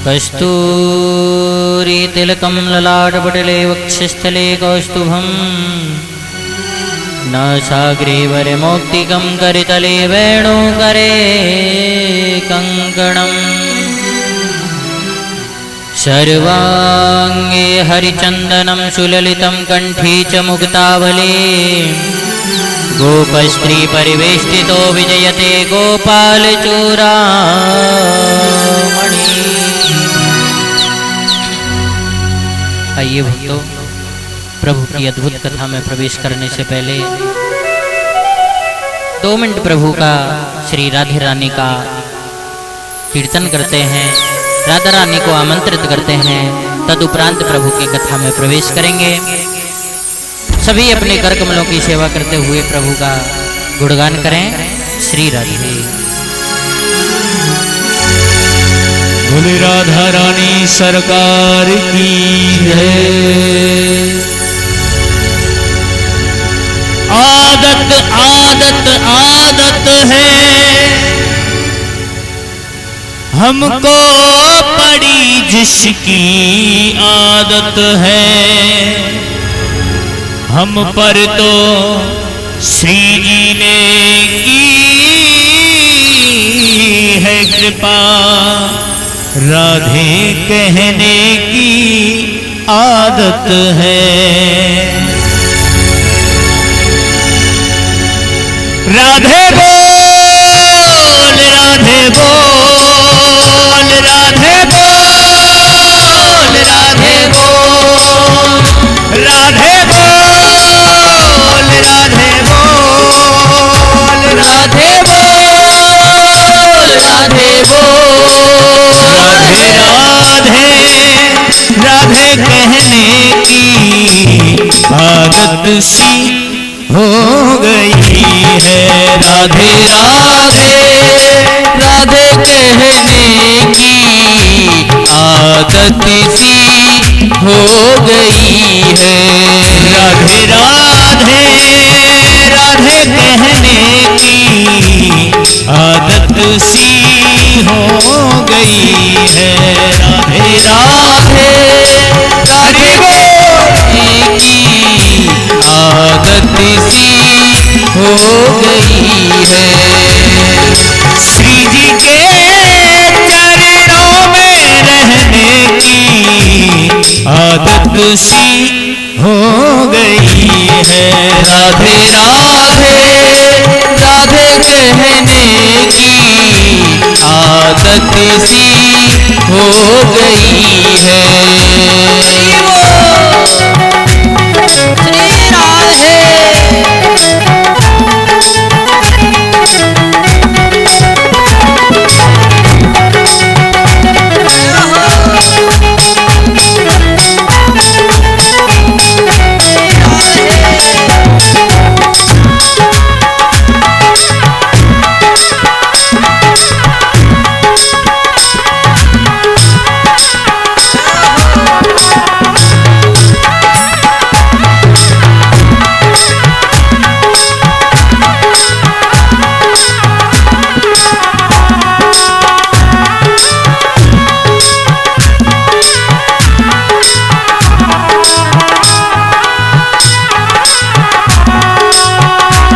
कस्तूरी तिलकं ललाटपटले वक्षस्थले कौस्तुभम् नासाग्रीवरे मौक्तिकं करतले वेणुकरे कङ्कणम् सर्वाङ्गे हरिचन्दनं सुललितं कण्ठी च मुक्तावली गोपस्त्री परिवेष्टितो विजयते गोपालचूड़ामणि। आइए भक्तों, प्रभु की अद्भुत कथा में प्रवेश करने से पहले 2 मिनट प्रभु का श्री राधे रानी का कीर्तन करते हैं, राधा रानी को आमंत्रित करते हैं, तदुपरांत प्रभु की कथा में प्रवेश करेंगे। सभी अपने कर कमलों की सेवा करते हुए प्रभु का गुणगान करें। श्री राधे। बोले राधा रानी सरकार की जय। आदत आदत आदत है हमको पड़ी जिसकी आदत है, हम पर तो श्री जी ने की है कृपा, राधे कहने की आदत है। राधे बोल राधे बोल राधे बोल राधे बोल राधे बोल राधे बोल राधे बोल राधे बोल राधे राधे राधे कहने की आदत सी हो गई है। राधे राधे राधे कहने की आदत सी हो गई है। राधे राधे राधे कहने की आदत सी हो गई है। राधे राधे राधे बोलने की आदत सी हो गई है। श्री जी के चरणों में रहने की आदत सी हो गई है। राधे राधे राधे कहने की आदत सी हो गई है।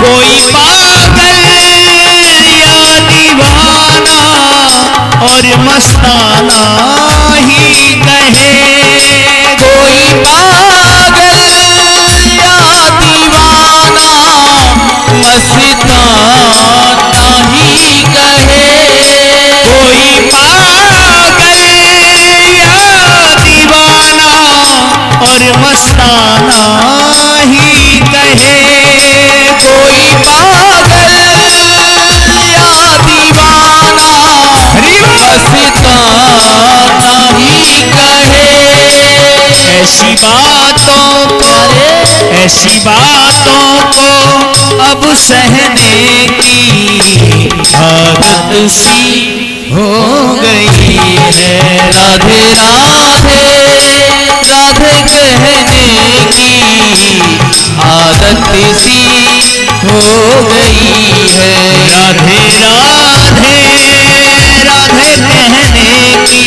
कोई पागल या दीवाना और मस्ताना ही कहे। कोई पागल या दीवाना मस्ताना ही कहे। कोई पागल या दीवाना और मस्ताना ही कहे। कोई पागल या दीवाना मस्ताना ही कहे। ऐसी बातों को अब सहने की आदत सी हो गई है। राधे राधे राधे कहने की आदत सी हो गई है। राधे राधे राधे कहने की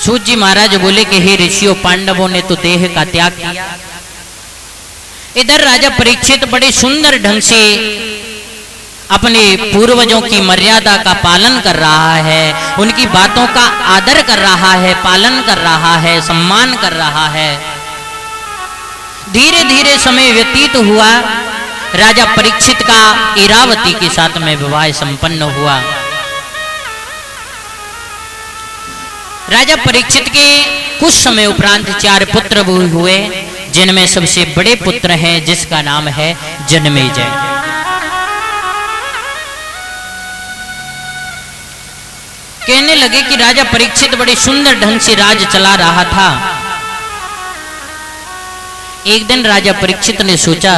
सूत जी महाराज बोले कि हे ऋषियों, पांडवों ने तो देह का त्याग किया। इधर राजा परीक्षित बड़े सुंदर ढंग से अपने पूर्वजों की मर्यादा का पालन कर रहा है, उनकी बातों का आदर कर रहा है, पालन कर रहा है, सम्मान कर रहा है। धीरे धीरे समय व्यतीत हुआ। राजा परीक्षित का इरावती के साथ में विवाह संपन्न हुआ। राजा परीक्षित के कुछ समय उपरांत 4 पुत्र हुए, जिनमें सबसे बड़े पुत्र हैं जिसका नाम है जन्मेजय। कहने लगे कि राजा परीक्षित बड़े सुंदर ढंग से राज चला रहा था। एक दिन राजा परीक्षित ने सोचा,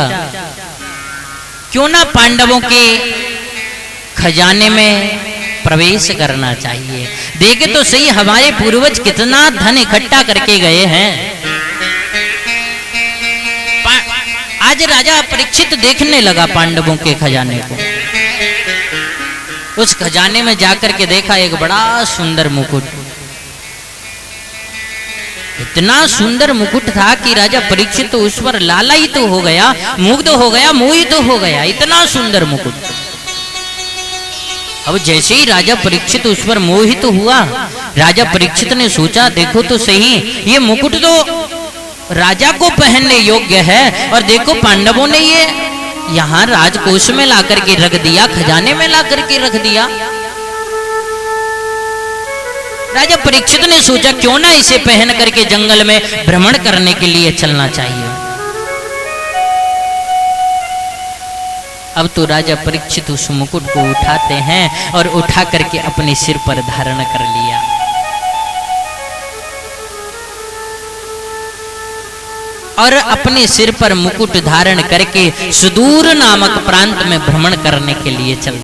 क्यों ना पांडवों के खजाने में प्रवेश करना चाहिए। देखे तो सही हमारे पूर्वज कितना धन इकट्ठा करके गए हैं। आज राजा परीक्षित देखने लगा पांडवों के खजाने को। उस खजाने में जाकर के देखा एक बड़ा सुंदर मुकुट। इतना सुंदर मुकुट था कि राजा परीक्षित तो उस पर लालायित हो गया, मुग्ध हो गया, मोहित हो गया। इतना सुंदर मुकुट। अब जैसे ही राजा परीक्षित उस पर मोहित हुआ, राजा परीक्षित ने सोचा, देखो तो सही, ये मुकुट तो राजा को पहनने योग्य है, और देखो पांडवों ने ये यहाँ राजकोष में लाकर के रख दिया, खजाने में लाकर के रख दिया। राजा परीक्षित ने सोचा, क्यों ना इसे पहन करके जंगल में भ्रमण करने के लिए चलना चाहिए। अब तो राजा परीक्षित उस मुकुट को उठाते हैं और उठा करके अपने सिर पर धारण कर लिया। और अपने सिर पर मुकुट धारण करके सुदूर नामक प्रांत में भ्रमण करने के लिए चल